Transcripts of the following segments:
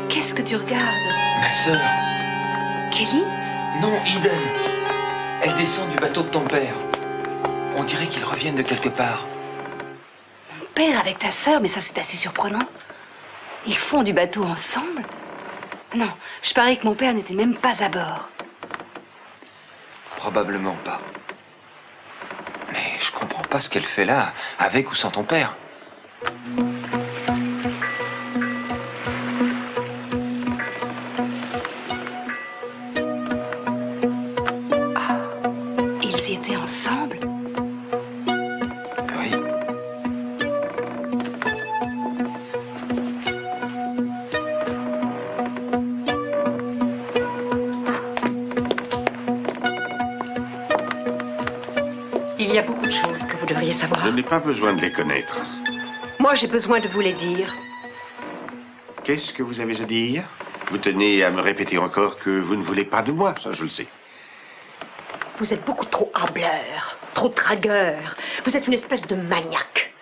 Qu'est-ce que tu regardes? Ma sœur. Kelly? Non, Eden. Elle descend du bateau de ton père. On dirait qu'ils reviennent de quelque part. Mon père avec ta sœur, mais ça c'est assez surprenant. Ils font du bateau ensemble? Non, je parie que mon père n'était même pas à bord. Probablement pas. Mais je comprends pas ce qu'elle fait là, avec ou sans ton père. Ils y étaient ensemble? Oui. Il y a beaucoup de choses que vous devriez savoir. Je n'ai pas besoin de les connaître. Moi, j'ai besoin de vous les dire. Qu'est-ce que vous avez à dire? Vous tenez à me répéter encore que vous ne voulez pas de moi, ça je le sais. Vous êtes beaucoup trop hableur, trop dragueur. Vous êtes une espèce de maniaque.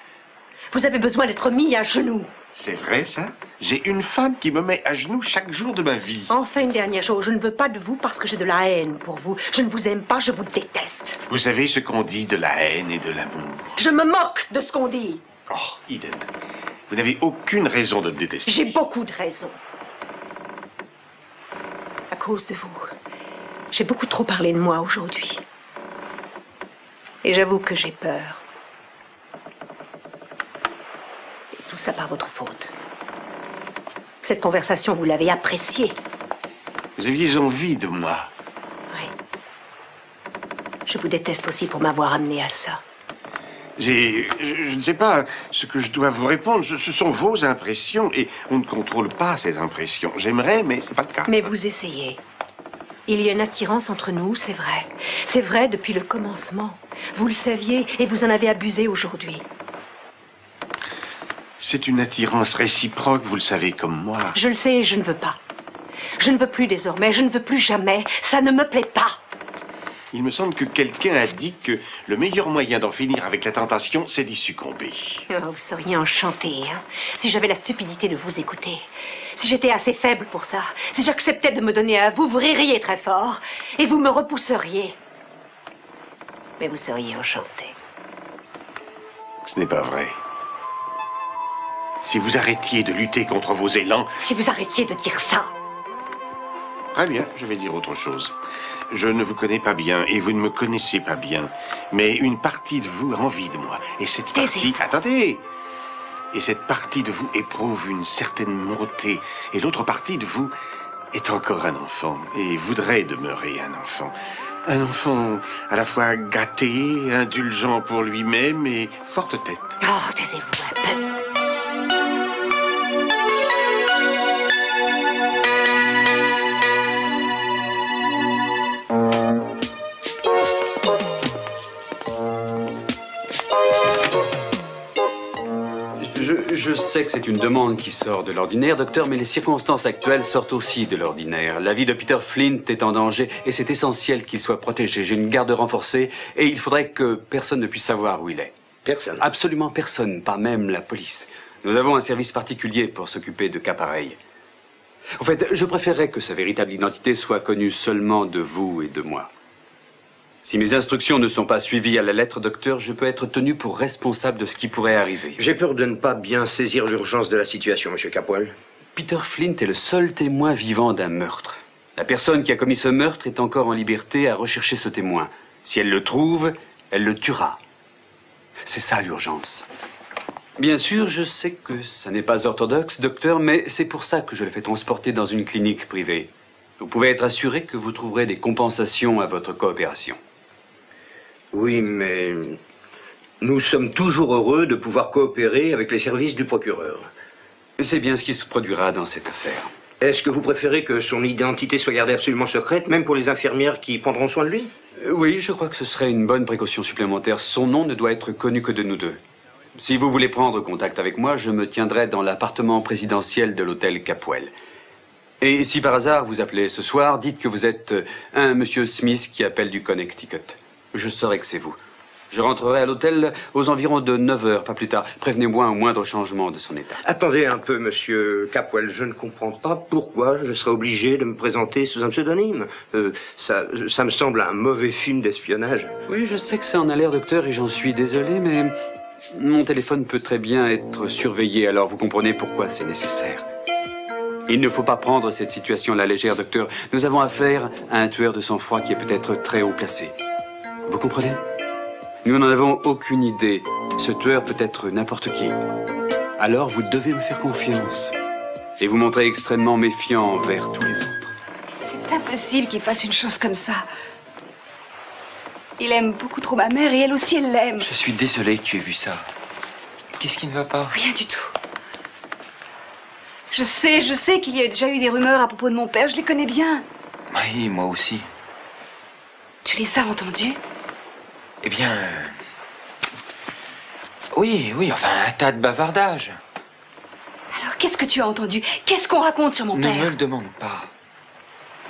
Vous avez besoin d'être mis à genoux. C'est vrai, ça? J'ai une femme qui me met à genoux chaque jour de ma vie. Enfin, une dernière chose, je ne veux pas de vous parce que j'ai de la haine pour vous. Je ne vous aime pas, je vous déteste. Vous savez ce qu'on dit de la haine et de l'amour? Je me moque de ce qu'on dit. Oh, Eden, vous n'avez aucune raison de me détester. J'ai beaucoup de raisons. À cause de vous. J'ai beaucoup trop parlé de moi aujourd'hui. Et j'avoue que j'ai peur. Et tout ça par votre faute. Cette conversation, vous l'avez appréciée. Vous aviez envie de moi. Oui. Je vous déteste aussi pour m'avoir amené à ça. Je ne sais pas ce que je dois vous répondre. Ce sont vos impressions et on ne contrôle pas ces impressions. J'aimerais, mais c'est pas le cas. Mais vous essayez. Il y a une attirance entre nous, c'est vrai. C'est vrai depuis le commencement. Vous le saviez et vous en avez abusé aujourd'hui. C'est une attirance réciproque, vous le savez comme moi. Je le sais et je ne veux pas. Je ne veux plus désormais, je ne veux plus jamais. Ça ne me plaît pas. Il me semble que quelqu'un a dit que le meilleur moyen d'en finir avec la tentation, c'est d'y succomber. Oh, vous seriez enchanté, hein, si j'avais la stupidité de vous écouter. Si j'étais assez faible pour ça, si j'acceptais de me donner à vous, vous ririez très fort et vous me repousseriez. Mais vous seriez enchanté. Ce n'est pas vrai. Si vous arrêtiez de lutter contre vos élans... Si vous arrêtiez de dire ça. Très bien, je vais dire autre chose. Je ne vous connais pas bien et vous ne me connaissez pas bien. Mais une partie de vous a envie de moi. Et cette partie... Attendez! Et cette partie de vous éprouve une certaine montée. Et l'autre partie de vous est encore un enfant et voudrait demeurer un enfant. Un enfant à la fois gâté, indulgent pour lui-même et forte tête. Oh, taisez-vous un peu. Je sais que c'est une demande qui sort de l'ordinaire, docteur, mais les circonstances actuelles sortent aussi de l'ordinaire. La vie de Peter Flint est en danger et c'est essentiel qu'il soit protégé. J'ai une garde renforcée et il faudrait que personne ne puisse savoir où il est. Personne? Absolument personne, pas même la police. Nous avons un service particulier pour s'occuper de cas pareils. En fait, je préférerais que sa véritable identité soit connue seulement de vous et de moi. Si mes instructions ne sont pas suivies à la lettre, docteur, je peux être tenu pour responsable de ce qui pourrait arriver. J'ai peur de ne pas bien saisir l'urgence de la situation, monsieur Capwell. Peter Flint est le seul témoin vivant d'un meurtre. La personne qui a commis ce meurtre est encore en liberté à rechercher ce témoin. Si elle le trouve, elle le tuera. C'est ça l'urgence. Bien sûr, je sais que ça n'est pas orthodoxe, docteur, mais c'est pour ça que je le fais transporter dans une clinique privée. Vous pouvez être assuré que vous trouverez des compensations à votre coopération. Oui, mais nous sommes toujours heureux de pouvoir coopérer avec les services du procureur. C'est bien ce qui se produira dans cette affaire. Est-ce que vous préférez que son identité soit gardée absolument secrète, même pour les infirmières qui prendront soin de lui? Oui, je crois que ce serait une bonne précaution supplémentaire. Son nom ne doit être connu que de nous deux. Si vous voulez prendre contact avec moi, je me tiendrai dans l'appartement présidentiel de l'hôtel Capwell. Et si par hasard vous appelez ce soir, dites que vous êtes un monsieur Smith qui appelle du Connecticut. Je saurai que c'est vous. Je rentrerai à l'hôtel aux environs de 9 heures, pas plus tard. Prévenez-moi au moindre changement de son état. Attendez un peu, monsieur Capwell. Je ne comprends pas pourquoi je serais obligé de me présenter sous un pseudonyme. Ça me semble un mauvais film d'espionnage. Oui, je sais que ça en a l'air, docteur, et j'en suis désolé, mais mon téléphone peut très bien être surveillé, alors vous comprenez pourquoi c'est nécessaire. Il ne faut pas prendre cette situation à la légère, docteur. Nous avons affaire à un tueur de sang-froid qui est peut-être très haut placé. Vous comprenez? Nous n'en avons aucune idée. Ce tueur peut être n'importe qui. Alors vous devez me faire confiance. Et vous montrer extrêmement méfiant envers tous les autres. C'est impossible qu'il fasse une chose comme ça. Il aime beaucoup trop ma mère et elle aussi, elle l'aime. Je suis désolé que tu aies vu ça. Qu'est-ce qui ne va pas? Rien du tout. Je sais qu'il y a déjà eu des rumeurs à propos de mon père, je les connais bien. Oui, moi aussi. Tu les as entendues? Eh bien... Oui, enfin, un tas de bavardages. Alors, qu'est-ce que tu as entendu? Qu'est-ce qu'on raconte sur mon père? Ne me le demande pas.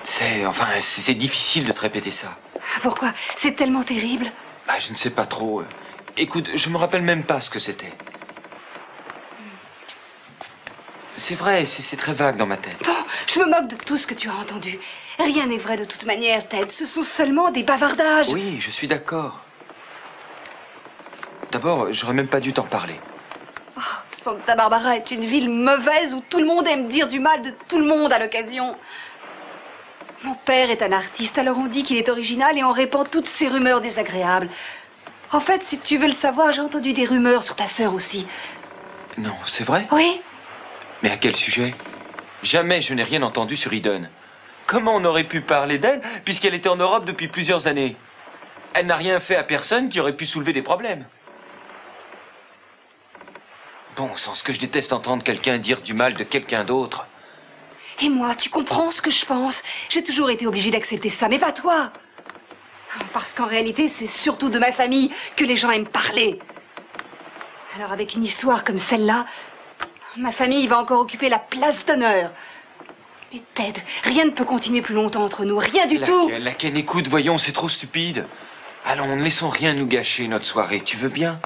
C'est difficile de te répéter ça. Pourquoi? C'est tellement terrible. Bah, je ne sais pas trop. Écoute, je me rappelle même pas ce que c'était. C'est vrai, c'est très vague dans ma tête. Bon, je me moque de tout ce que tu as entendu. Rien n'est vrai de toute manière, Ted. Ce sont seulement des bavardages. Oui, je suis d'accord. D'abord, j'aurais même pas dû t'en parler. Oh, Santa Barbara est une ville mauvaise où tout le monde aime dire du mal de tout le monde à l'occasion. Mon père est un artiste, alors on dit qu'il est original et on répand toutes ces rumeurs désagréables. En fait, si tu veux le savoir, j'ai entendu des rumeurs sur ta sœur aussi. Non, c'est vrai? Oui? Mais à quel sujet? Jamais je n'ai rien entendu sur Eden. Comment on aurait pu parler d'elle, puisqu'elle était en Europe depuis plusieurs années? Elle n'a rien fait à personne qui aurait pu soulever des problèmes. Bon sang, ce que je déteste entendre quelqu'un dire du mal de quelqu'un d'autre. Et moi, tu comprends ce que je pense? J'ai toujours été obligée d'accepter ça, mais pas toi. Parce qu'en réalité, c'est surtout de ma famille que les gens aiment parler. Alors avec une histoire comme celle-là, ma famille va encore occuper la place d'honneur. Mais Ted, rien ne peut continuer plus longtemps entre nous, rien du tout. Laquelle, écoute, voyons, c'est trop stupide. Allons, ne laissons rien nous gâcher notre soirée, tu veux bien?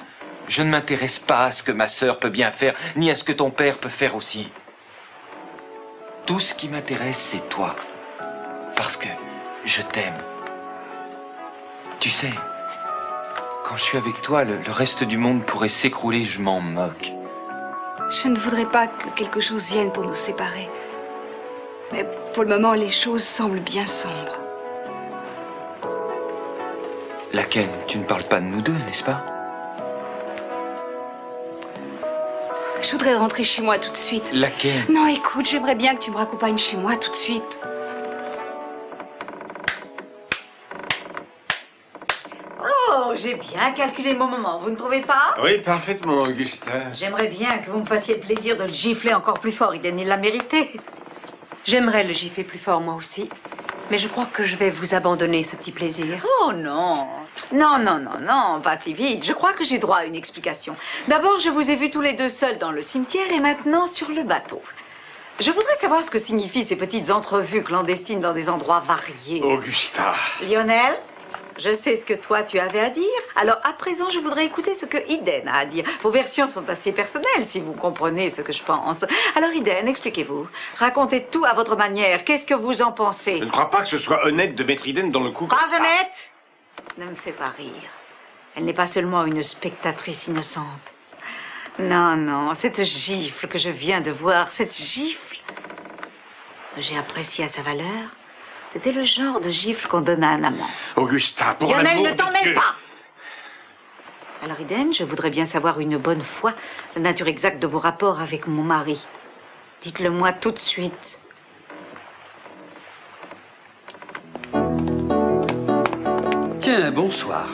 Je ne m'intéresse pas à ce que ma sœur peut bien faire, ni à ce que ton père peut faire aussi. Tout ce qui m'intéresse, c'est toi. Parce que je t'aime. Tu sais, quand je suis avec toi, le reste du monde pourrait s'écrouler, je m'en moque. Je ne voudrais pas que quelque chose vienne pour nous séparer. Mais pour le moment, les choses semblent bien sombres. Laquelle, tu ne parles pas de nous deux, n'est-ce pas? Je voudrais rentrer chez moi tout de suite. Laquelle? Non, écoute, j'aimerais bien que tu me raccompagnes chez moi tout de suite. Oh, j'ai bien calculé mon moment, vous ne trouvez pas? Oui, parfaitement, Augustin. J'aimerais bien que vous me fassiez le plaisir de le gifler encore plus fort, Eden, il l'a mérité. J'aimerais le gifler plus fort, moi aussi. Mais je crois que je vais vous abandonner ce petit plaisir. Oh non. Non, pas si vite. Je crois que j'ai droit à une explication. D'abord, je vous ai vus tous les deux seuls dans le cimetière et maintenant sur le bateau. Je voudrais savoir ce que signifient ces petites entrevues clandestines dans des endroits variés. Augustin. Lionel, je sais ce que toi tu avais à dire. Alors à présent, je voudrais écouter ce que Eden a à dire. Vos versions sont assez personnelles, si vous comprenez ce que je pense. Alors Eden, expliquez-vous. Racontez tout à votre manière. Qu'est-ce que vous en pensez? Je ne crois pas que ce soit honnête de mettre Eden dans le coup comme Pas ça. honnête? Ne me fais pas rire. Elle n'est pas seulement une spectatrice innocente. Non, cette gifle que je viens de voir, cette gifle que j'ai appréciée à sa valeur, c'était le genre de gifle qu'on donne à un amant. Augustin, pour Lionel, l'amour ne de t'en mêle Dieu. pas! Alors, Eden, je voudrais bien savoir une bonne fois la nature exacte de vos rapports avec mon mari. Dites-le moi tout de suite. Tiens, bonsoir.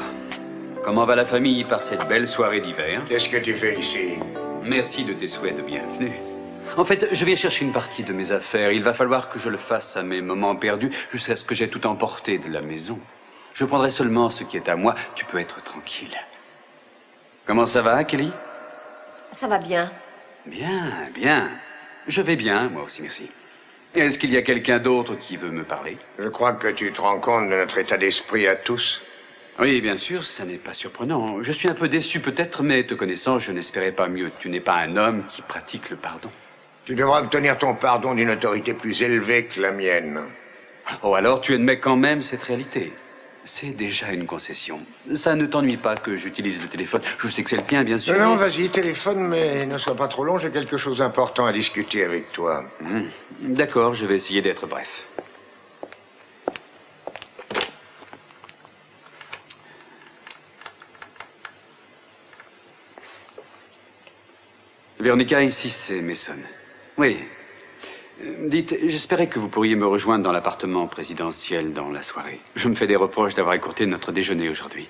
Comment va la famille par cette belle soirée d'hiver? Qu'est-ce que tu fais ici? Merci de tes souhaits de bienvenue. En fait, je viens chercher une partie de mes affaires. Il va falloir que je le fasse à mes moments perdus jusqu'à ce que j'ai tout emporté de la maison. Je prendrai seulement ce qui est à moi. Tu peux être tranquille. Comment ça va, Kelly? Ça va bien. Bien. Je vais bien, moi aussi, merci. Est-ce qu'il y a quelqu'un d'autre qui veut me parler? Je crois que tu te rends compte de notre état d'esprit à tous. Oui, bien sûr, ça n'est pas surprenant. Je suis un peu déçu peut-être, mais te connaissant, je n'espérais pas mieux. Tu n'es pas un homme qui pratique le pardon. Tu devras obtenir ton pardon d'une autorité plus élevée que la mienne. Oh, alors tu admets quand même cette réalité. C'est déjà une concession. Ça ne t'ennuie pas que j'utilise le téléphone. Je sais que c'est le tien, bien sûr. Non, vas-y, téléphone, mais ne sois pas trop long, j'ai quelque chose d'important à discuter avec toi. D'accord, je vais essayer d'être bref. Véronica, ici c'est Mason. Oui. Dites, j'espérais que vous pourriez me rejoindre dans l'appartement présidentiel dans la soirée. Je me fais des reproches d'avoir écourté notre déjeuner aujourd'hui.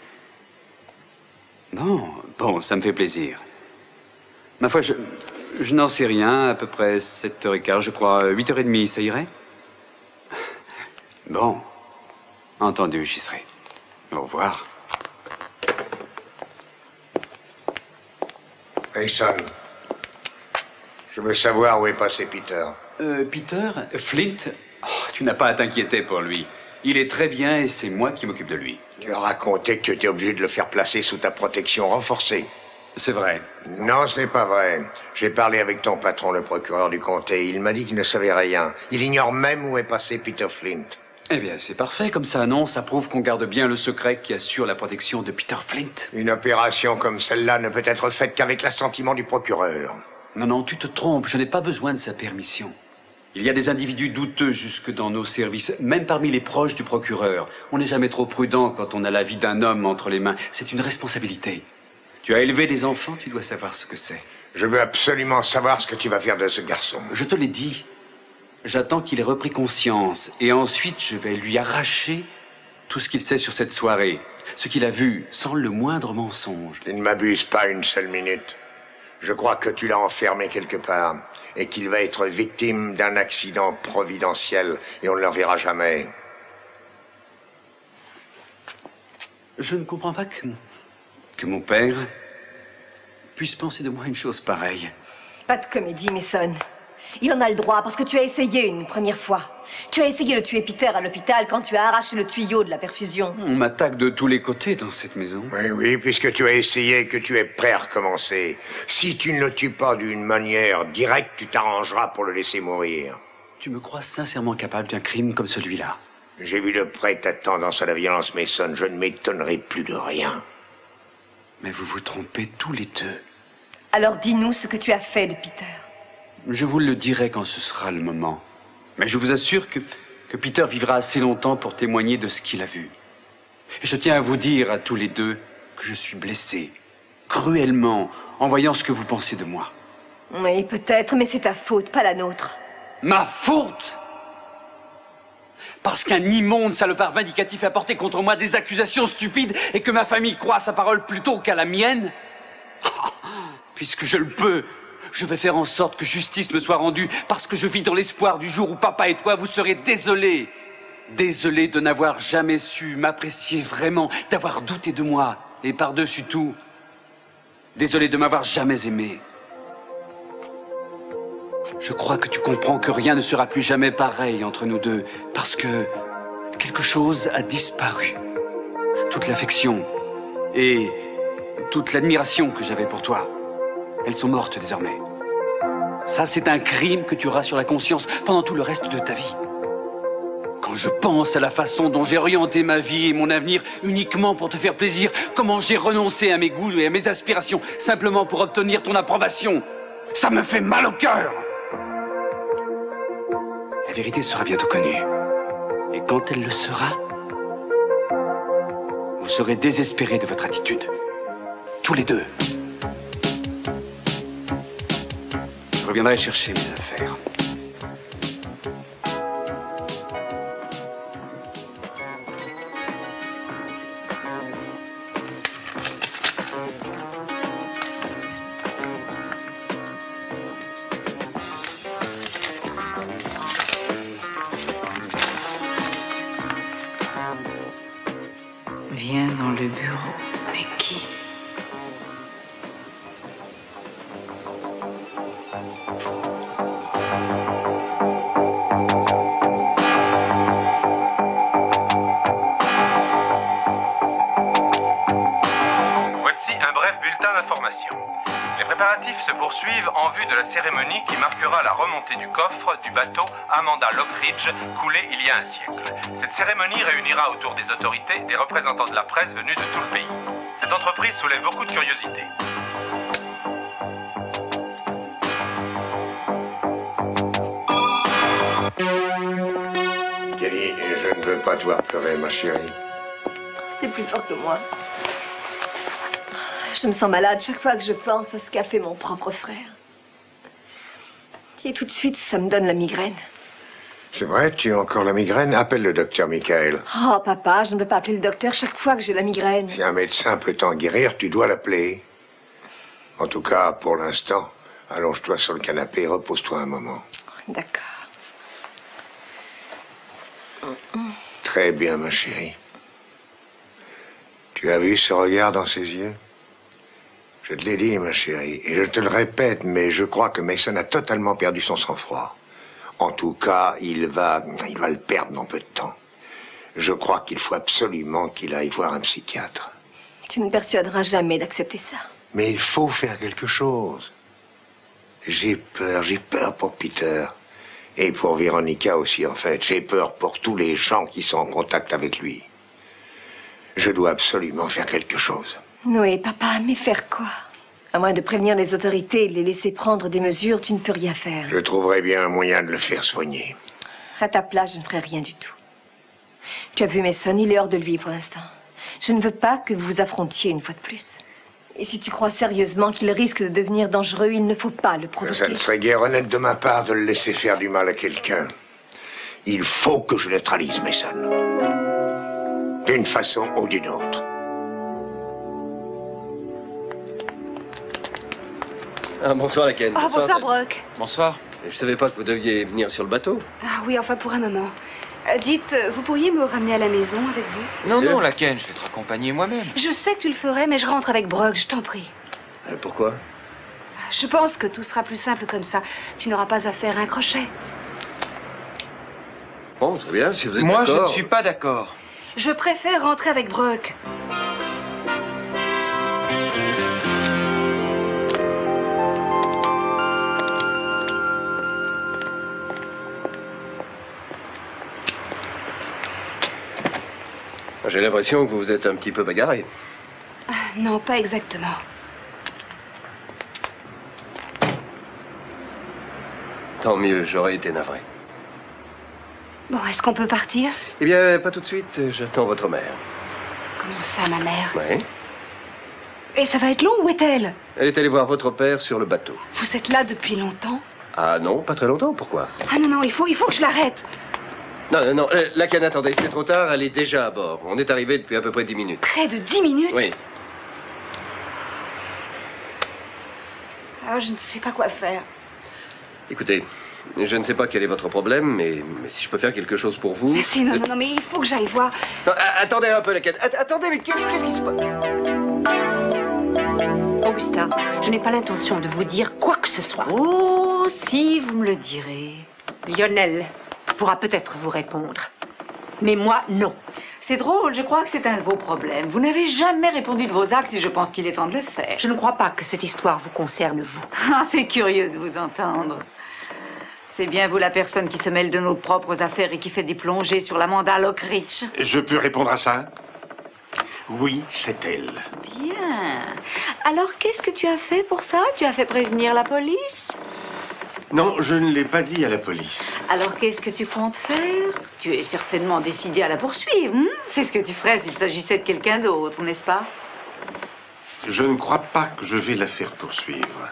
Non, bon, ça me fait plaisir. Ma foi, je n'en sais rien, à peu près 7h15, je crois, 8h30, ça irait? Bon, entendu, j'y serai. Au revoir. Mason, je veux savoir où est passé Peter. Peter? Flint? Oh, tu n'as pas à t'inquiéter pour lui. Il est très bien et c'est moi qui m'occupe de lui. Tu as raconté que tu étais obligé de le faire placer sous ta protection renforcée. C'est vrai. Non, ce n'est pas vrai. J'ai parlé avec ton patron, le procureur du comté. Il m'a dit qu'il ne savait rien. Il ignore même où est passé Peter Flint. Eh bien, c'est parfait. Comme ça, non, ça prouve qu'on garde bien le secret qui assure la protection de Peter Flint. Une opération comme celle-là ne peut être faite qu'avec l'assentiment du procureur. Non, non, tu te trompes. Je n'ai pas besoin de sa permission. Il y a des individus douteux jusque dans nos services, même parmi les proches du procureur. On n'est jamais trop prudent quand on a la vie d'un homme entre les mains. C'est une responsabilité. Tu as élevé des enfants, tu dois savoir ce que c'est. Je veux absolument savoir ce que tu vas faire de ce garçon. Je te l'ai dit. J'attends qu'il ait repris conscience. Et ensuite, je vais lui arracher tout ce qu'il sait sur cette soirée. Ce qu'il a vu, sans le moindre mensonge. Tu ne m'abuses pas une seule minute. Je crois que tu l'as enfermé quelque part. Et qu'il va être victime d'un accident providentiel. Et on ne le reverra jamais. Je ne comprends pas que mon père puisse penser de moi une chose pareille. Pas de comédie, Mason. Il en a le droit parce que tu as essayé une première fois. Tu as essayé de tuer Peter à l'hôpital quand tu as arraché le tuyau de la perfusion. On m'attaque de tous les côtés dans cette maison. Oui, oui, puisque tu as essayé et que tu es prêt à recommencer. Si tu ne le tues pas d'une manière directe, tu t'arrangeras pour le laisser mourir. Tu me crois sincèrement capable d'un crime comme celui-là? J'ai vu de près ta tendance à la violence, Mason. Je ne m'étonnerai plus de rien. Mais vous vous trompez tous les deux. Alors dis-nous ce que tu as fait de Peter. Je vous le dirai quand ce sera le moment. Mais je vous assure que Peter vivra assez longtemps pour témoigner de ce qu'il a vu. Et je tiens à vous dire à tous les deux que je suis blessé, cruellement, en voyant ce que vous pensez de moi. Oui, peut-être, mais c'est ta faute, pas la nôtre. Ma faute? Parce qu'un immonde salopard vindicatif a porté contre moi des accusations stupides et que ma famille croit à sa parole plutôt qu'à la mienne? Puisque je le peux, je vais faire en sorte que justice me soit rendue parce que je vis dans l'espoir du jour où papa et toi vous serez désolés. Désolés de n'avoir jamais su m'apprécier vraiment, d'avoir douté de moi et par-dessus tout, désolé de m'avoir jamais aimé. Je crois que tu comprends que rien ne sera plus jamais pareil entre nous deux parce que quelque chose a disparu. Toute l'affection et toute l'admiration que j'avais pour toi. Elles sont mortes désormais. Ça, c'est un crime que tu auras sur la conscience pendant tout le reste de ta vie. Quand je pense à la façon dont j'ai orienté ma vie et mon avenir uniquement pour te faire plaisir, comment j'ai renoncé à mes goûts et à mes aspirations simplement pour obtenir ton approbation, ça me fait mal au cœur. La vérité sera bientôt connue. Et quand elle le sera, vous serez désespérés de votre attitude. Tous les deux. Je reviendrai chercher mes affaires. Viens dans le bureau. Mais qui? préparatifs se poursuivent en vue de la cérémonie qui marquera la remontée du coffre du bateau Amanda Lockridge, coulé il y a un siècle. Cette cérémonie réunira autour des autorités des représentants de la presse venus de tout le pays. Cette entreprise soulève beaucoup de curiosité. Kelly, je ne veux pas te voir pleurer, ma chérie. C'est plus fort que moi. Je me sens malade chaque fois que je pense à ce qu'a fait mon propre frère. Et tout de suite, ça me donne la migraine. C'est vrai, tu as encore la migraine? Appelle le docteur Michael. Oh, papa, je ne veux pas appeler le docteur chaque fois que j'ai la migraine. Si un médecin peut t'en guérir, tu dois l'appeler. En tout cas, pour l'instant, allonge-toi sur le canapé et repose-toi un moment. D'accord. Très bien, ma chérie. Tu as vu ce regard dans ses yeux? Je te l'ai dit, ma chérie, et je te le répète, mais je crois que Mason a totalement perdu son sang-froid. En tout cas, il va le perdre dans peu de temps. Je crois qu'il faut absolument qu'il aille voir un psychiatre. Tu ne me persuaderas jamais d'accepter ça. Mais il faut faire quelque chose. J'ai peur pour Peter. Et pour Véronica aussi, en fait. J'ai peur pour tous les gens qui sont en contact avec lui. Je dois absolument faire quelque chose. Noé, papa, mais faire quoi? À moins de prévenir les autorités et de les laisser prendre des mesures, tu ne peux rien faire. Je trouverai bien un moyen de le faire soigner. À ta place, je ne ferai rien du tout. Tu as vu Mason, il est hors de lui pour l'instant. Je ne veux pas que vous vous affrontiez une fois de plus. Et si tu crois sérieusement qu'il risque de devenir dangereux, il ne faut pas le provoquer. Ça ne serait guère honnête de ma part de le laisser faire du mal à quelqu'un. Il faut que je neutralise Mason. D'une façon ou d'une autre. Ah, bonsoir, la Ken. Ah, bonsoir, Brock. Bonsoir. Je savais pas que vous deviez venir sur le bateau. Ah oui, enfin pour un moment. Dites, vous pourriez me ramener à la maison avec vous? Non, non, la Ken, je vais te raccompagner moi-même. Je sais que tu le ferais, mais je rentre avec Brock, je t'en prie. Pourquoi? Je pense que tout sera plus simple comme ça. Tu n'auras pas à faire un crochet. Bon, très bien, si vous êtes Moi, je d'accord. ne suis pas d'accord. Je préfère rentrer avec Brock. J'ai l'impression que vous vous êtes un petit peu bagarré. Ah, non, pas exactement. Tant mieux, j'aurais été navré. Bon, est-ce qu'on peut partir? Eh bien, pas tout de suite, j'attends votre mère. Comment ça, ma mère? Oui. Et ça va être long, où est-elle? Elle est allée voir votre père sur le bateau. Vous êtes là depuis longtemps? Ah non, pas très longtemps, pourquoi? Ah non, non, il faut que je l'arrête. Non, la Canne, attendez, c'est trop tard, elle est déjà à bord. On est arrivé depuis à peu près 10 minutes. Près de 10 minutes? Oui. Ah, je ne sais pas quoi faire. Écoutez, je ne sais pas quel est votre problème, mais si je peux faire quelque chose pour vous... Ah, si, non, mais il faut que j'aille voir. Non, attendez un peu, la Canne. Attendez, mais qu'est-ce qui se passe? Augusta, je n'ai pas l'intention de vous dire quoi que ce soit. Oh, si, vous me le direz. Lionel pourra peut-être vous répondre. Mais moi, non. C'est drôle, je crois que c'est un de vos problèmes. Vous n'avez jamais répondu de vos actes et je pense qu'il est temps de le faire. Je ne crois pas que cette histoire vous concerne, vous. Ah, c'est curieux de vous entendre. C'est bien vous la personne qui se mêle de nos propres affaires et qui fait des plongées sur l'Amanda Lockridge. Je peux répondre à ça? Oui, c'est elle. Bien. Alors, qu'est-ce que tu as fait pour ça? Tu as fait prévenir la police? Non, je ne l'ai pas dit à la police. Alors, qu'est-ce que tu comptes faire? Tu es certainement décidé à la poursuivre. C'est ce que tu ferais s'il s'agissait de quelqu'un d'autre, n'est-ce pas? Je ne crois pas que je vais la faire poursuivre.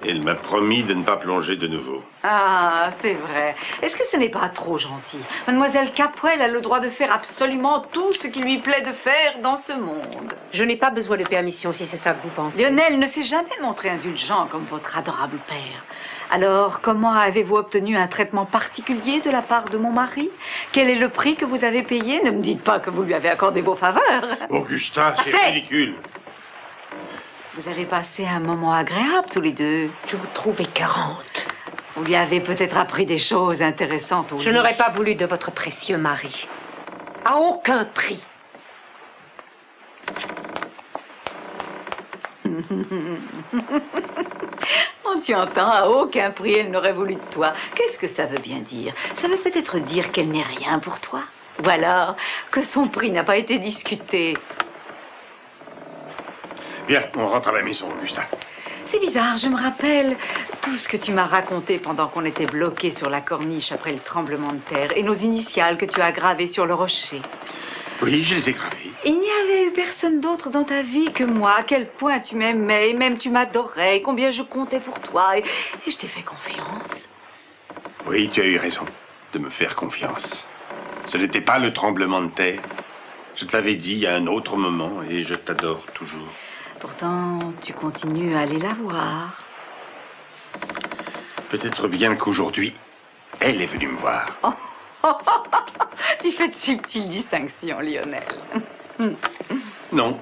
Elle m'a promis de ne pas plonger de nouveau. Ah, c'est vrai. Est-ce que ce n'est pas trop gentil? Mademoiselle Capwell a le droit de faire absolument tout ce qui lui plaît de faire dans ce monde. Je n'ai pas besoin de permission si c'est ça que vous pensez. Lionel ne s'est jamais montré indulgent comme votre adorable père. Alors, comment avez-vous obtenu un traitement particulier de la part de mon mari? Quel est le prix que vous avez payé? Ne me dites pas que vous lui avez accordé vos faveurs. Augusta, c'est ridicule. Vous avez passé un moment agréable tous les deux. Je vous trouve écœurante. Vous lui avez peut-être appris des choses intéressantes au lit. Je n'aurais pas voulu de votre précieux mari. À aucun prix. Oh, tu entends, à aucun prix elle n'aurait voulu de toi. Qu'est-ce que ça veut bien dire? Ça veut peut-être dire qu'elle n'est rien pour toi. Ou alors que son prix n'a pas été discuté. Viens, on rentre à la maison, Augustin. C'est bizarre, je me rappelle tout ce que tu m'as raconté pendant qu'on était bloqués sur la corniche après le tremblement de terre et nos initiales que tu as gravées sur le rocher. Oui, je les ai gravées. Il n'y avait eu personne d'autre dans ta vie que moi. À quel point tu m'aimais, et même tu m'adorais, et combien je comptais pour toi, et je t'ai fait confiance. Oui, tu as eu raison de me faire confiance. Ce n'était pas le tremblement de terre. Je te l'avais dit à un autre moment, et je t'adore toujours. Pourtant, tu continues à aller la voir. Peut-être bien qu'aujourd'hui, elle est venue me voir. Oh. Tu fais de subtiles distinctions, Lionel. Non,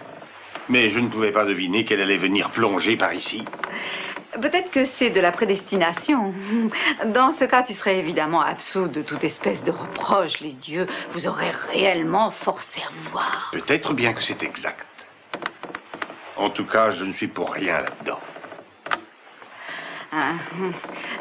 mais je ne pouvais pas deviner qu'elle allait venir plonger par ici. Peut-être que c'est de la prédestination. Dans ce cas, tu serais évidemment absous de toute espèce de reproche. Les dieux vous auraient réellement forcé à vous voir. Peut-être bien que c'est exact. En tout cas, je ne suis pour rien là-dedans. Ah,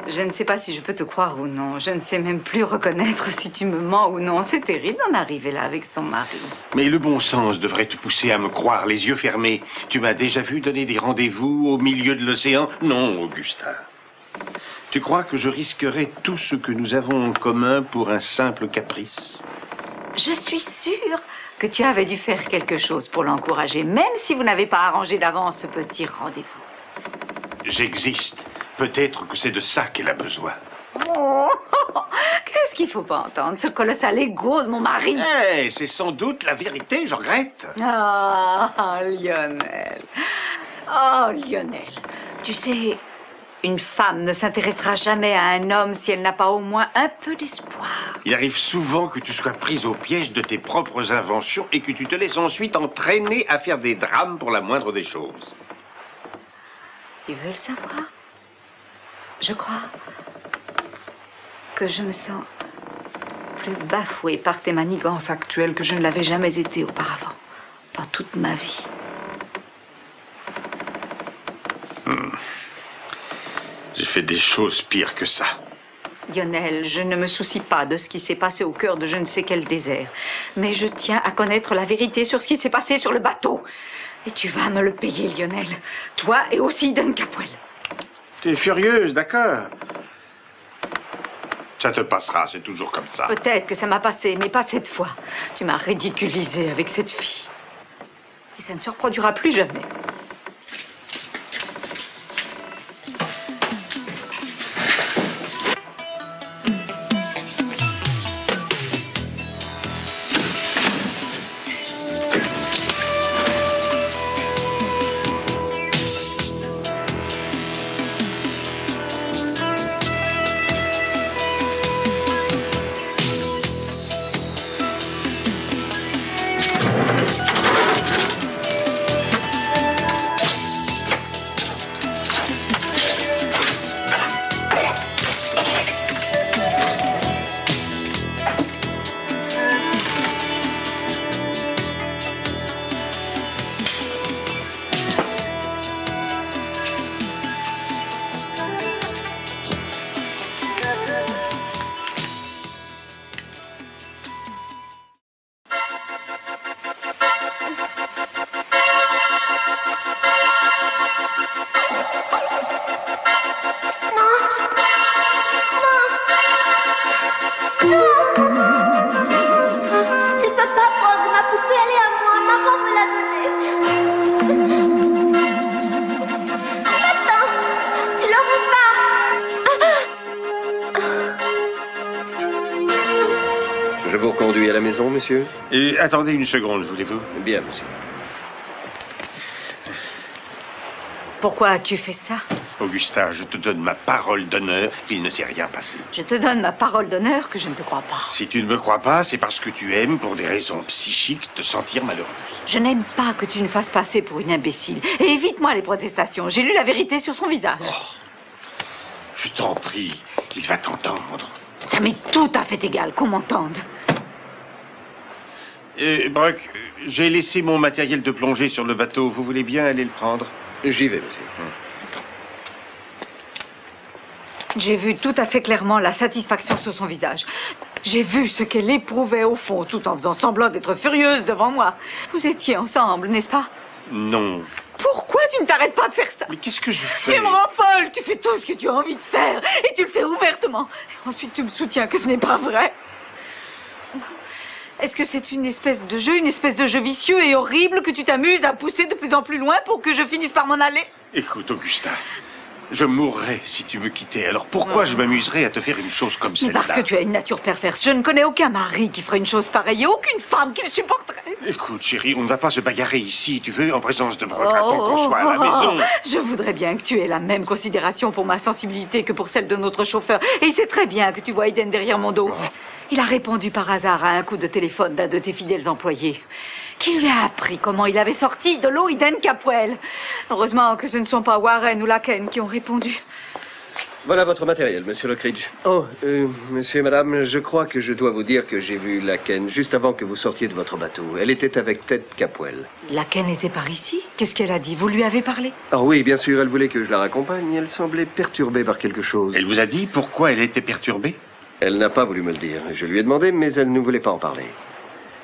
je ne sais pas si je peux te croire ou non. Je ne sais même plus reconnaître si tu me mens ou non. C'est terrible d'en arriver là avec son mari. Mais le bon sens devrait te pousser à me croire les yeux fermés. Tu m'as déjà vu donner des rendez-vous au milieu de l'océan? Non, Augustin. Tu crois que je risquerais tout ce que nous avons en commun pour un simple caprice? Je suis sûre que tu avais dû faire quelque chose pour l'encourager, même si vous n'avez pas arrangé d'avance ce petit rendez-vous. J'existe. Peut-être que c'est de ça qu'elle a besoin. Oh, qu'est-ce qu'il faut pas entendre, ce colossal égo de mon mari? Hey, c'est sans doute la vérité, je regrette. Ah, Lionel. Oh, Lionel. Tu sais, une femme ne s'intéressera jamais à un homme si elle n'a pas au moins un peu d'espoir. Il arrive souvent que tu sois prise au piège de tes propres inventions et que tu te laisses ensuite entraîner à faire des drames pour la moindre des choses. Tu veux le savoir? Je crois que je me sens plus bafouée par tes manigances actuelles que je ne l'avais jamais été auparavant, dans toute ma vie. J'ai fait des choses pires que ça. Lionel, je ne me soucie pas de ce qui s'est passé au cœur de je ne sais quel désert, mais je tiens à connaître la vérité sur ce qui s'est passé sur le bateau. Et tu vas me le payer, Lionel. Toi et aussi Dan Capwell. Tu es furieuse, d'accord. Ça te passera, c'est toujours comme ça. Peut-être que ça m'a passé, mais pas cette fois. Tu m'as ridiculisé avec cette fille. Et ça ne se reproduira plus jamais. Je vous reconduis à la maison, monsieur? Et attendez une seconde, voulez-vous? Bien, monsieur. Pourquoi as-tu fait ça? Augustin, je te donne ma parole d'honneur qu'il ne s'est rien passé. Je te donne ma parole d'honneur que je ne te crois pas. Si tu ne me crois pas, c'est parce que tu aimes, pour des raisons psychiques, te sentir malheureuse. Je n'aime pas que tu nous fasses passer pour une imbécile. Et évite-moi les protestations. J'ai lu la vérité sur son visage. Oh, je t'en prie, il va t'entendre. Ça m'est tout à fait égal qu'on m'entende. Brock, j'ai laissé mon matériel de plongée sur le bateau. Vous voulez bien aller le prendre? J'y vais, monsieur. J'ai vu tout à fait clairement la satisfaction sur son visage. J'ai vu ce qu'elle éprouvait au fond, tout en faisant semblant d'être furieuse devant moi. Vous étiez ensemble, n'est-ce pas? Non. Pourquoi tu ne t'arrêtes pas de faire ça? Mais qu'est-ce que je fais? Tu me rends folle. Tu fais tout ce que tu as envie de faire. Et tu le fais ouvertement. Et ensuite, tu me soutiens que ce n'est pas vrai. Est-ce que c'est une espèce de jeu vicieux et horrible que tu t'amuses à pousser de plus en plus loin pour que je finisse par m'en aller? Écoute, Augusta, je mourrais si tu me quittais. Alors pourquoi je m'amuserais à te faire une chose comme Mais celle-là? parce que tu as une nature perverse. Je ne connais aucun mari qui ferait une chose pareille et aucune femme qui le supporterait. Écoute, chérie, on ne va pas se bagarrer ici, tu veux, en présence de Brock. Attends qu'on soit à la maison. Je voudrais bien que tu aies la même considération pour ma sensibilité que pour celle de notre chauffeur. Et il sait très bien que tu vois Eden derrière mon dos. Il a répondu par hasard à un coup de téléphone d'un de tes fidèles employés, qui lui a appris comment il avait sorti de l'eau Eden Capwell. Heureusement que ce ne sont pas Warren ou Laken qui ont répondu. Voilà votre matériel, monsieur Lockridge. Oh, monsieur et madame, je crois que je dois vous dire que j'ai vu Laken juste avant que vous sortiez de votre bateau. Elle était avec Ted Capwell. Laken était par ici? Qu'est-ce qu'elle a dit? Vous lui avez parlé? Ah oui, bien sûr, elle voulait que je la raccompagne. Elle semblait perturbée par quelque chose. Elle vous a dit pourquoi elle était perturbée? Elle n'a pas voulu me le dire. Je lui ai demandé, mais elle ne voulait pas en parler.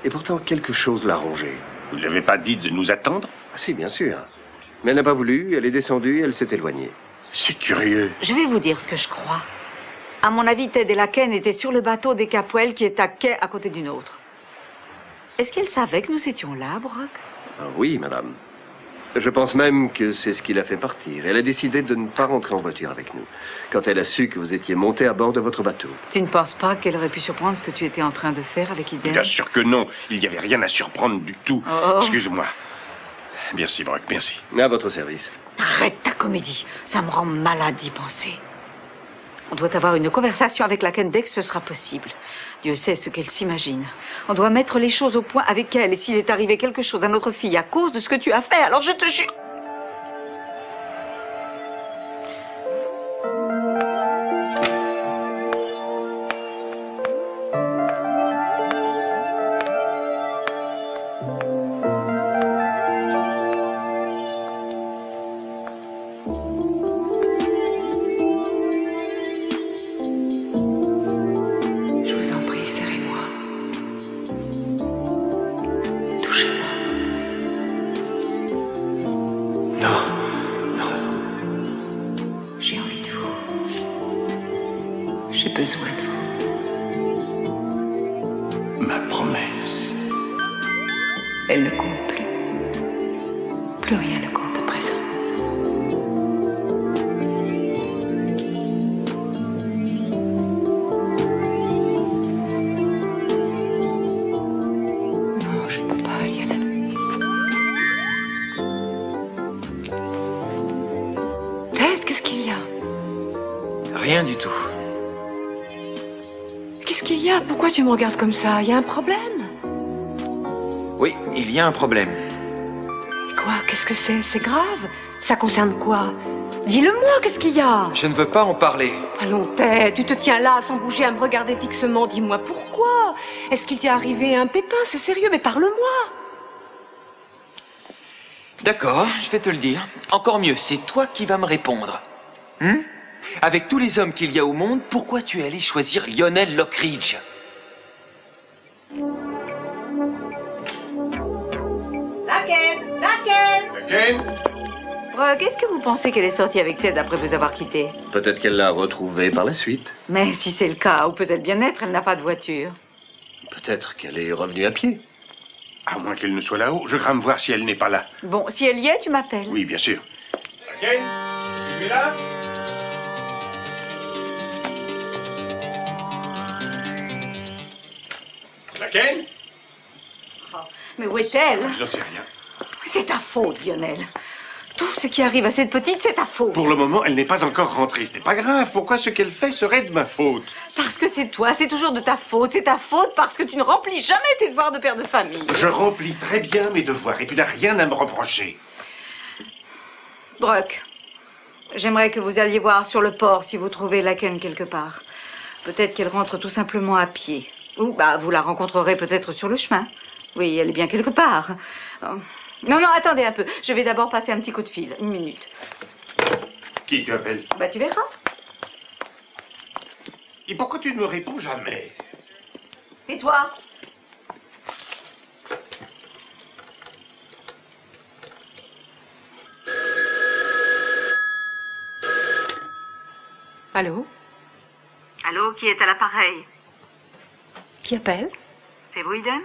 Et pourtant, quelque chose l'a rongée. Vous ne lui avez pas dit de nous attendre? Ah si, bien sûr. Mais elle n'a pas voulu, elle est descendue, elle s'est éloignée. C'est curieux. Je vais vous dire ce que je crois. À mon avis, Ted et Laken étaient sur le bateau des Capwell qui est à quai à côté d'une autre. Est-ce qu'elle savait que nous étions là, Brock? Ah oui, madame. Je pense même que c'est ce qui l'a fait partir. Elle a décidé de ne pas rentrer en voiture avec nous, quand elle a su que vous étiez monté à bord de votre bateau. Tu ne penses pas qu'elle aurait pu surprendre ce que tu étais en train de faire avec Eden? Bien sûr que non. Il n'y avait rien à surprendre du tout. Oh. Excuse-moi. Merci, Brock, merci. À votre service. Arrête ta comédie. Ça me rend malade d'y penser. On doit avoir une conversation avec Laken dès que ce sera possible. Dieu sait ce qu'elle s'imagine. On doit mettre les choses au point avec elle. Et s'il est arrivé quelque chose à notre fille à cause de ce que tu as fait, alors je te jure... Elle ne compte plus. Plus rien ne compte à présent. Non, je ne peux pas, Lionel. Ted, qu'est-ce qu'il y a? Rien du tout. Qu'est-ce qu'il y a? Pourquoi tu me regardes comme ça? Il y a un problème? Oui, il y a un problème. Quoi? Qu'est-ce que c'est? C'est grave? Ça concerne quoi? Dis-le-moi, qu'est-ce qu'il y a? Je ne veux pas en parler. Allons, Ted, tu te tiens là sans bouger à me regarder fixement. Dis-moi pourquoi? Est-ce qu'il t'est arrivé un pépin? C'est sérieux, mais parle-moi. D'accord, je vais te le dire. Encore mieux, c'est toi qui vas me répondre. Avec tous les hommes qu'il y a au monde, pourquoi tu es allé choisir Lionel Lockridge? Laken! Brock, est-ce que vous pensez qu'elle est sortie avec Ted après vous avoir quitté? Peut-être qu'elle l'a retrouvé par la suite. Mais si c'est le cas, ou peut-être bien être, elle n'a pas de voiture. Peut-être qu'elle est revenue à pied. À moins qu'elle ne soit là-haut. Je crains me voir si elle n'est pas là. Bon, si elle y est, tu m'appelles. Oui, bien sûr. Laken, tu es là? Laken? Oh, mais où est-elle? J'en sais rien. C'est ta faute, Lionel. Tout ce qui arrive à cette petite, c'est ta faute. Pour le moment, elle n'est pas encore rentrée. Ce n'est pas grave. Pourquoi ce qu'elle fait serait de ma faute? Parce que c'est toi, c'est toujours de ta faute. C'est ta faute parce que tu ne remplis jamais tes devoirs de père de famille. Je remplis très bien mes devoirs et tu n'as rien à me reprocher. Brock, j'aimerais que vous alliez voir sur le port si vous trouvez Laken quelque part. Peut-être qu'elle rentre tout simplement à pied. Ou, vous la rencontrerez peut-être sur le chemin. Oui, elle est bien quelque part. Non, non, attendez un peu. Je vais d'abord passer un petit coup de fil. Une minute. Qui tu appelles? Bah, tu verras. Et pourquoi tu ne me réponds jamais? Et toi? Allô? Allô, qui est à l'appareil? Qui appelle? C'est vous, Eden?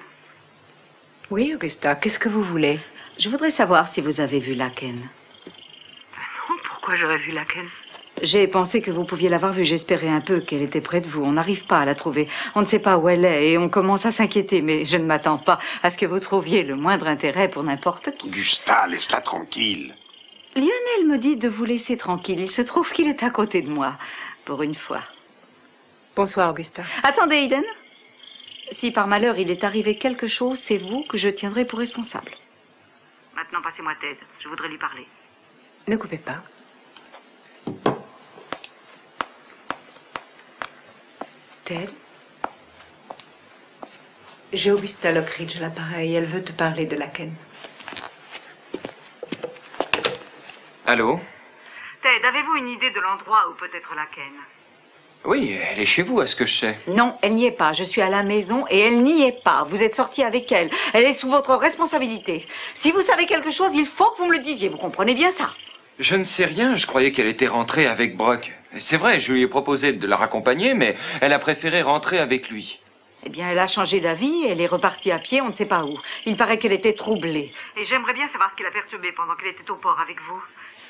Oui, Augusta, qu'est-ce que vous voulez? Je voudrais savoir si vous avez vu Laken. Non, pourquoi j'aurais vu Laken? J'ai pensé que vous pouviez l'avoir vue. J'espérais un peu qu'elle était près de vous. On n'arrive pas à la trouver. On ne sait pas où elle est et on commence à s'inquiéter. Mais je ne m'attends pas à ce que vous trouviez le moindre intérêt pour n'importe qui. Augusta, laisse-la tranquille. Lionel me dit de vous laisser tranquille. Il se trouve qu'il est à côté de moi, pour une fois. Bonsoir, Augusta. Attendez, Eden. Si par malheur il est arrivé quelque chose, c'est vous que je tiendrai pour responsable. Maintenant, passez-moi Ted. Je voudrais lui parler. Ne coupez pas. Ted? J'ai Augusta Lockridge à l'appareil. Elle veut te parler de Laken. Allô? Ted, avez-vous une idée de l'endroit où peut être Laken? Oui, elle est chez vous, à ce que je sais. Non, elle n'y est pas. Je suis à la maison et elle n'y est pas. Vous êtes sorti avec elle. Elle est sous votre responsabilité. Si vous savez quelque chose, il faut que vous me le disiez. Vous comprenez bien ça? Je ne sais rien, je croyais qu'elle était rentrée avec Brock. C'est vrai, je lui ai proposé de la raccompagner, mais elle a préféré rentrer avec lui. Eh bien, elle a changé d'avis, elle est repartie à pied, on ne sait pas où. Il paraît qu'elle était troublée. Et j'aimerais bien savoir ce qui l'a perturbée pendant qu'elle était au port avec vous.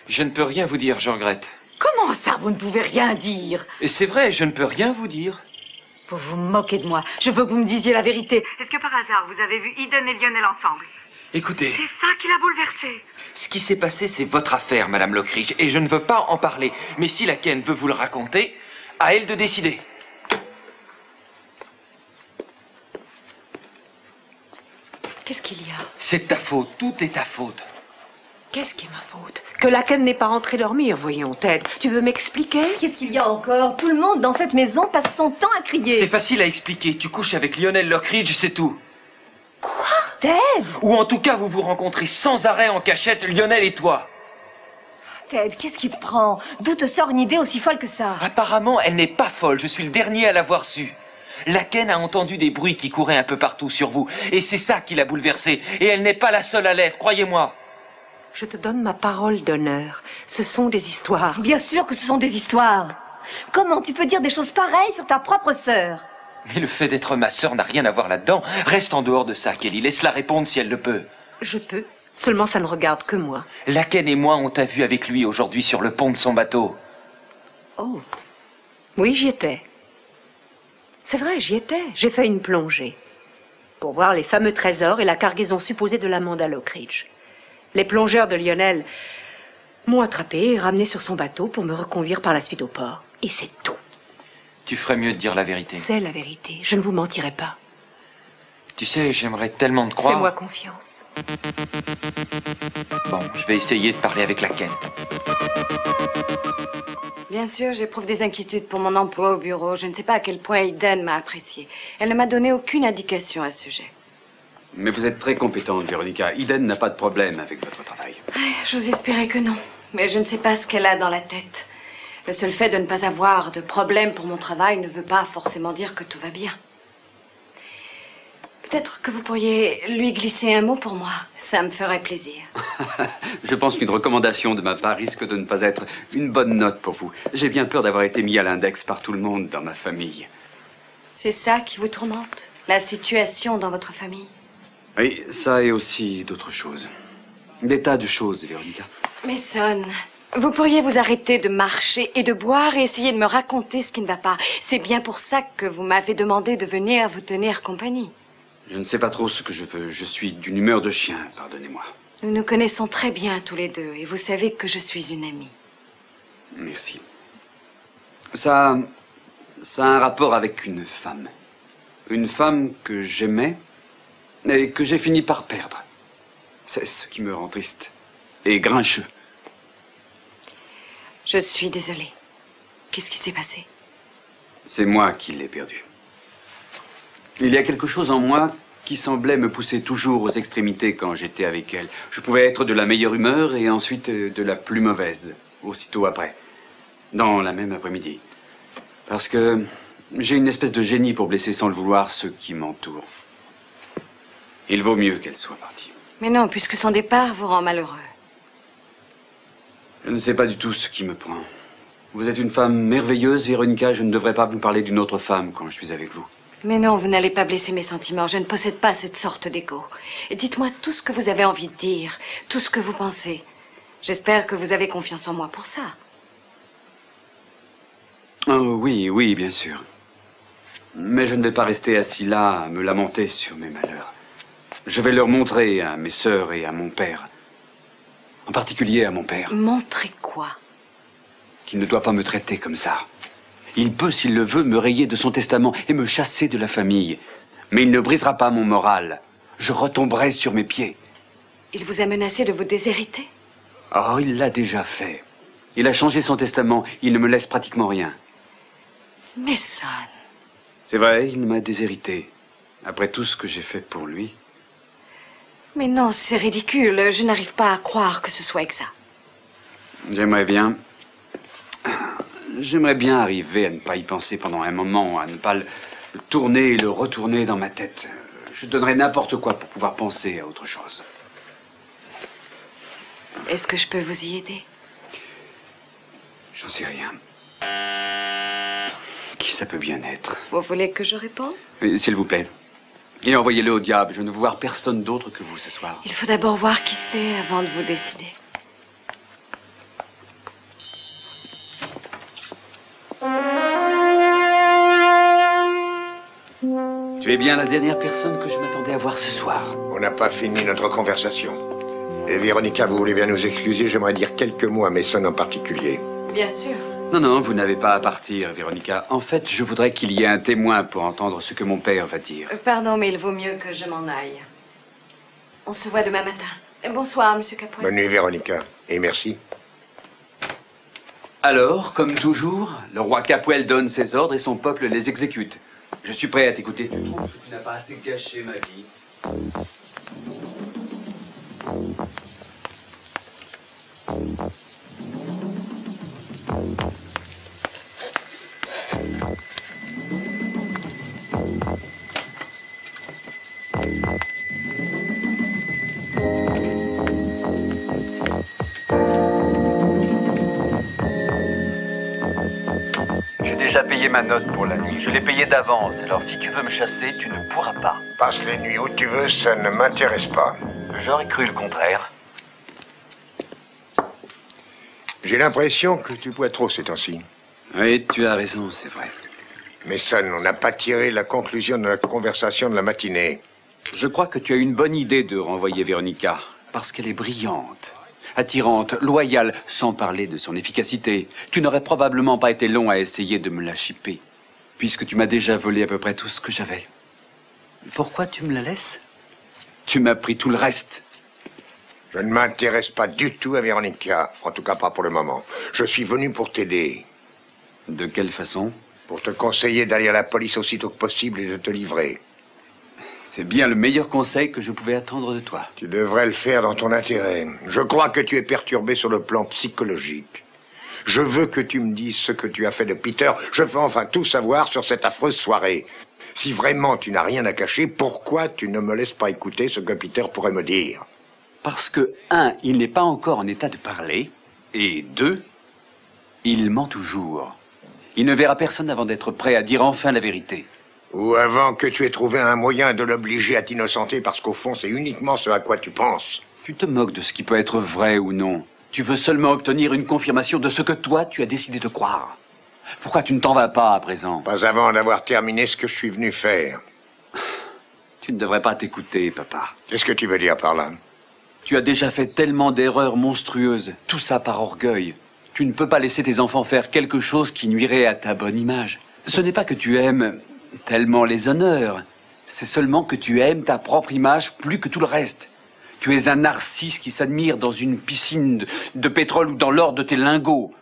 Je ne peux rien vous dire, je regrette. Comment ça, vous ne pouvez rien dire? Et c'est vrai, je ne peux rien vous dire. Vous vous moquez de moi. Je veux que vous me disiez la vérité. Est-ce que par hasard, vous avez vu Eden et Lionel ensemble? Écoutez, C'est ça qui l'a bouleversée. ce qui s'est passé, c'est votre affaire, Madame Lockridge, et je ne veux pas en parler. Mais si Laken veut vous le raconter, à elle de décider. Qu'est-ce qu'il y a? C'est de ta faute, tout est ta faute. Qu'est-ce qui est ma faute? Que Laken n'est pas rentré dormir, voyons, Ted. Tu veux m'expliquer? Qu'est-ce qu'il y a encore? Tout le monde dans cette maison passe son temps à crier. C'est facile à expliquer. Tu couches avec Lionel Lockridge, c'est tout. Quoi? Ted? Ou en tout cas, vous vous rencontrez sans arrêt en cachette, Lionel et toi. Ted, qu'est-ce qui te prend? D'où te sort une idée aussi folle que ça? Apparemment, elle n'est pas folle. Je suis le dernier à l'avoir su. Laken a entendu des bruits qui couraient un peu partout sur vous. Et c'est ça qui l'a bouleversée. Et elle n'est pas la seule à l'être, croyez-moi. Je te donne ma parole d'honneur. Ce sont des histoires. Bien sûr que ce sont des histoires. Comment tu peux dire des choses pareilles sur ta propre sœur? Mais le fait d'être ma sœur n'a rien à voir là-dedans. Reste en dehors de ça, Kelly. Laisse-la répondre si elle le peut. Je peux. Seulement, ça ne regarde que moi. Laken et moi, on t'a vu avec lui aujourd'hui sur le pont de son bateau. Oh. Oui, j'y étais. C'est vrai, j'y étais. J'ai fait une plongée. Pour voir les fameux trésors et la cargaison supposée de l'Amanda Lockridge. Les plongeurs de Lionel m'ont attrapé et ramené sur son bateau pour me reconduire par la suite au port. Et c'est tout. Tu ferais mieux de dire la vérité. C'est la vérité. Je ne vous mentirai pas. Tu sais, j'aimerais tellement te croire. Fais-moi confiance. Bon, je vais essayer de parler avec Laken. Bien sûr, j'éprouve des inquiétudes pour mon emploi au bureau. Je ne sais pas à quel point Eden m'a appréciée. Elle ne m'a donné aucune indication à ce sujet. Mais vous êtes très compétente, Véronica. Eden n'a pas de problème avec votre travail. J'ose espérer que non. Mais je ne sais pas ce qu'elle a dans la tête. Le seul fait de ne pas avoir de problème pour mon travail ne veut pas forcément dire que tout va bien. Peut-être que vous pourriez lui glisser un mot pour moi. Ça me ferait plaisir. Je pense qu'une recommandation de ma part risque de ne pas être une bonne note pour vous. J'ai bien peur d'avoir été mis à l'index par tout le monde dans ma famille. C'est ça qui vous tourmente? La situation dans votre famille? Oui, ça et aussi d'autres choses. Des tas de choses, Véronica. Mason, vous pourriez vous arrêter de marcher et de boire et essayer de me raconter ce qui ne va pas. C'est bien pour ça que vous m'avez demandé de venir vous tenir compagnie. Je ne sais pas trop ce que je veux. Je suis d'une humeur de chien, pardonnez-moi. Nous nous connaissons très bien tous les deux et vous savez que je suis une amie. Merci. Ça a un rapport avec une femme. Une femme que j'aimais et que j'ai fini par perdre. C'est ce qui me rend triste et grincheux. Je suis désolée. Qu'est-ce qui s'est passé? C'est moi qui l'ai perdue. Il y a quelque chose en moi qui semblait me pousser toujours aux extrémités quand j'étais avec elle. Je pouvais être de la meilleure humeur et ensuite de la plus mauvaise, aussitôt après, dans la même après-midi. Parce que j'ai une espèce de génie pour blesser sans le vouloir ceux qui m'entourent. Il vaut mieux qu'elle soit partie. Mais non, puisque son départ vous rend malheureux. Je ne sais pas du tout ce qui me prend. Vous êtes une femme merveilleuse, Véronica. Je ne devrais pas vous parler d'une autre femme quand je suis avec vous. Mais non, vous n'allez pas blesser mes sentiments. Je ne possède pas cette sorte d'ego. Et dites-moi tout ce que vous avez envie de dire, tout ce que vous pensez. J'espère que vous avez confiance en moi pour ça. Oh, oui, oui, bien sûr. Mais je ne vais pas rester assis là à me lamenter sur mes malheurs. Je vais leur montrer à mes sœurs et à mon père. En particulier à mon père. Montrer quoi? Qu'il ne doit pas me traiter comme ça. Il peut, s'il le veut, me rayer de son testament et me chasser de la famille. Mais il ne brisera pas mon moral. Je retomberai sur mes pieds. Il vous a menacé de vous déshériter? Oh, il l'a déjà fait. Il a changé son testament. Il ne me laisse pratiquement rien. Mason. C'est vrai, il m'a déshérité. Après tout ce que j'ai fait pour lui. Mais non, c'est ridicule. Je n'arrive pas à croire que ce soit exact. J'aimerais bien arriver à ne pas y penser pendant un moment, à ne pas le tourner et le retourner dans ma tête. Je donnerais n'importe quoi pour pouvoir penser à autre chose. Est-ce que je peux vous y aider? J'en sais rien. Qui ça peut bien être? Vous voulez que je réponde? Oui, s'il vous plaît. Et envoyez-le au diable. Je ne veux voir personne d'autre que vous ce soir. Il faut d'abord voir qui c'est avant de vous décider. Tu es bien la dernière personne que je m'attendais à voir ce soir. On n'a pas fini notre conversation. Et Véronica, vous voulez bien nous excuser, j'aimerais dire quelques mots à Mason en particulier. Bien sûr. Non, non, vous n'avez pas à partir, Véronica. En fait, je voudrais qu'il y ait un témoin pour entendre ce que mon père va dire. Pardon, mais il vaut mieux que je m'en aille. On se voit demain matin. Bonsoir, Monsieur Capoel. Bonne nuit, Véronica. Et merci. Alors, comme toujours, le roi Capoel donne ses ordres et son peuple les exécute. Je suis prêt à t'écouter. Tu trouves que tu n'as pas assez gâché ma vie? J'ai déjà payé ma note pour la nuit. Je l'ai payée d'avance. Alors si tu veux me chasser, tu ne pourras pas. Passe les nuits où tu veux, ça ne m'intéresse pas. J'aurais cru le contraire. J'ai l'impression que tu bois trop ces temps-ci. Oui, tu as raison, c'est vrai. Mason, on n'a pas tiré la conclusion de notre conversation de la matinée. Je crois que tu as une bonne idée de renvoyer Véronica, parce qu'elle est brillante, attirante, loyale, sans parler de son efficacité. Tu n'aurais probablement pas été long à essayer de me la chipper, puisque tu m'as déjà volé à peu près tout ce que j'avais. Pourquoi tu me la laisses? Tu m'as pris tout le reste. Je ne m'intéresse pas du tout à Véronica, en tout cas pas pour le moment. Je suis venu pour t'aider. De quelle façon? Pour te conseiller d'aller à la police aussitôt que possible et de te livrer. C'est bien le meilleur conseil que je pouvais attendre de toi. Tu devrais le faire dans ton intérêt. Je crois que tu es perturbé sur le plan psychologique. Je veux que tu me dises ce que tu as fait de Peter. Je veux enfin tout savoir sur cette affreuse soirée. Si vraiment tu n'as rien à cacher, pourquoi tu ne me laisses pas écouter ce que Peter pourrait me dire? Parce que, 1, il n'est pas encore en état de parler, et 2, il ment toujours. Il ne verra personne avant d'être prêt à dire enfin la vérité. Ou avant que tu aies trouvé un moyen de l'obliger à t'innocenter parce qu'au fond, c'est uniquement ce à quoi tu penses. Tu te moques de ce qui peut être vrai ou non. Tu veux seulement obtenir une confirmation de ce que toi, tu as décidé de croire. Pourquoi tu ne t'en vas pas à présent? Pas avant d'avoir terminé ce que je suis venu faire. Tu ne devrais pas t'écouter, papa. Qu'est-ce que tu veux dire par là? Tu as déjà fait tellement d'erreurs monstrueuses, tout ça par orgueil. Tu ne peux pas laisser tes enfants faire quelque chose qui nuirait à ta bonne image. Ce n'est pas que tu aimes tellement les honneurs, c'est seulement que tu aimes ta propre image plus que tout le reste. Tu es un narcisse qui s'admire dans une piscine de pétrole ou dans l'or de tes lingots.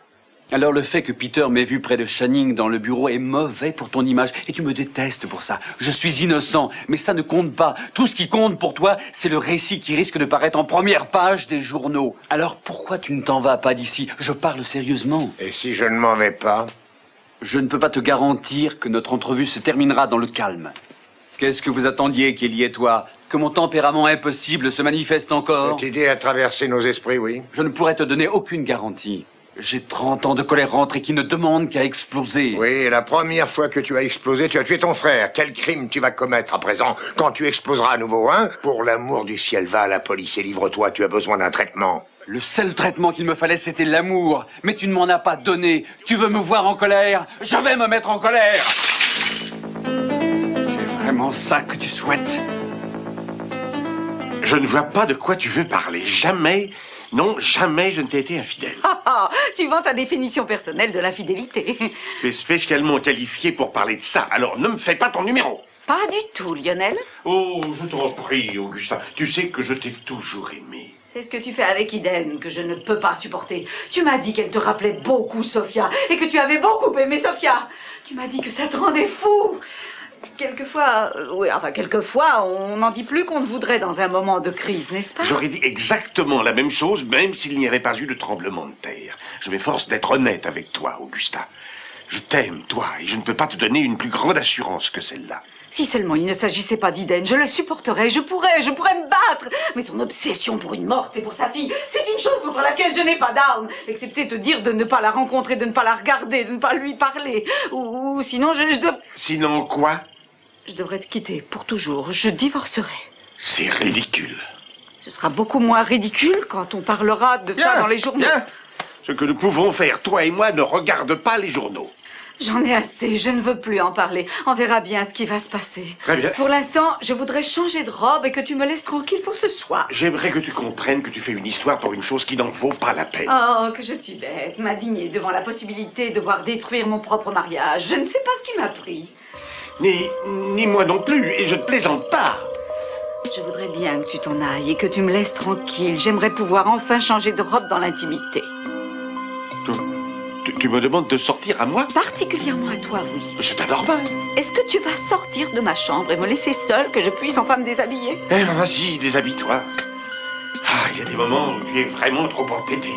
Alors le fait que Peter m'ait vu près de Channing dans le bureau est mauvais pour ton image et tu me détestes pour ça. Je suis innocent, mais ça ne compte pas. Tout ce qui compte pour toi, c'est le récit qui risque de paraître en première page des journaux. Alors pourquoi tu ne t'en vas pas d'ici? Je parle sérieusement. Et si je ne m'en vais pas? Je ne peux pas te garantir que notre entrevue se terminera dans le calme. Qu'est-ce que vous attendiez, Kelly et toi? Que mon tempérament impossible se manifeste encore? Cette idée a traversé nos esprits, oui. Je ne pourrais te donner aucune garantie. J'ai 30 ans de colère rentrée qui ne demande qu'à exploser. Oui, et la première fois que tu as explosé, tu as tué ton frère. Quel crime tu vas commettre à présent quand tu exploseras à nouveau, hein? Pour l'amour du ciel, va à la police et livre-toi, tu as besoin d'un traitement. Le seul traitement qu'il me fallait, c'était l'amour. Mais tu ne m'en as pas donné. Tu veux me voir en colère? Je vais me mettre en colère. C'est vraiment ça que tu souhaites? Je ne vois pas de quoi tu veux parler. Jamais, non, jamais je ne t'ai été infidèle. Suivant ta définition personnelle de l'infidélité. Tu es spécialement qualifié pour parler de ça, alors ne me fais pas ton numéro. Pas du tout, Lionel. Oh, je t'en prie, Augustin. Tu sais que je t'ai toujours aimé. C'est ce que tu fais avec Eden que je ne peux pas supporter. Tu m'as dit qu'elle te rappelait beaucoup Sophia et que tu avais beaucoup aimé Sophia. Tu m'as dit que ça te rendait fou. Quelquefois, on n'en dit plus qu'on ne voudrait dans un moment de crise, n'est-ce pas? J'aurais dit exactement la même chose, même s'il n'y avait pas eu de tremblement de terre. Je m'efforce d'être honnête avec toi, Augustin. Je t'aime, toi, et je ne peux pas te donner une plus grande assurance que celle-là. Si seulement il ne s'agissait pas d'Eden, je le supporterais, je pourrais me battre. Mais ton obsession pour une morte et pour sa fille, c'est une chose contre laquelle je n'ai pas d'armes, excepté te dire de ne pas la rencontrer, de ne pas la regarder, de ne pas lui parler. Ou sinon, je dois... Sinon quoi? Je devrais te quitter pour toujours. Je divorcerai. C'est ridicule. Ce sera beaucoup moins ridicule quand on parlera de ça dans les journaux. Bien. Ce que nous pouvons faire, toi et moi, ne regarde pas les journaux. J'en ai assez, je ne veux plus en parler. On verra bien ce qui va se passer. Très bien. Pour l'instant, je voudrais changer de robe et que tu me laisses tranquille pour ce soir. J'aimerais que tu comprennes que tu fais une histoire pour une chose qui n'en vaut pas la peine. Oh, que je suis bête, m'indigner devant la possibilité de voir détruire mon propre mariage. Je ne sais pas ce qui m'a pris. Ni moi non plus, et je ne plaisante pas. Je voudrais bien que tu t'en ailles et que tu me laisses tranquille. J'aimerais pouvoir enfin changer de robe dans l'intimité. Tu me demandes de sortir à moi? Particulièrement à toi, oui. C'est anormal. Est-ce que tu vas sortir de ma chambre et me laisser seule, que je puisse enfin me déshabiller? Eh ben vas-y, déshabille-toi. Ah, il y a des moments où tu es vraiment trop entêté.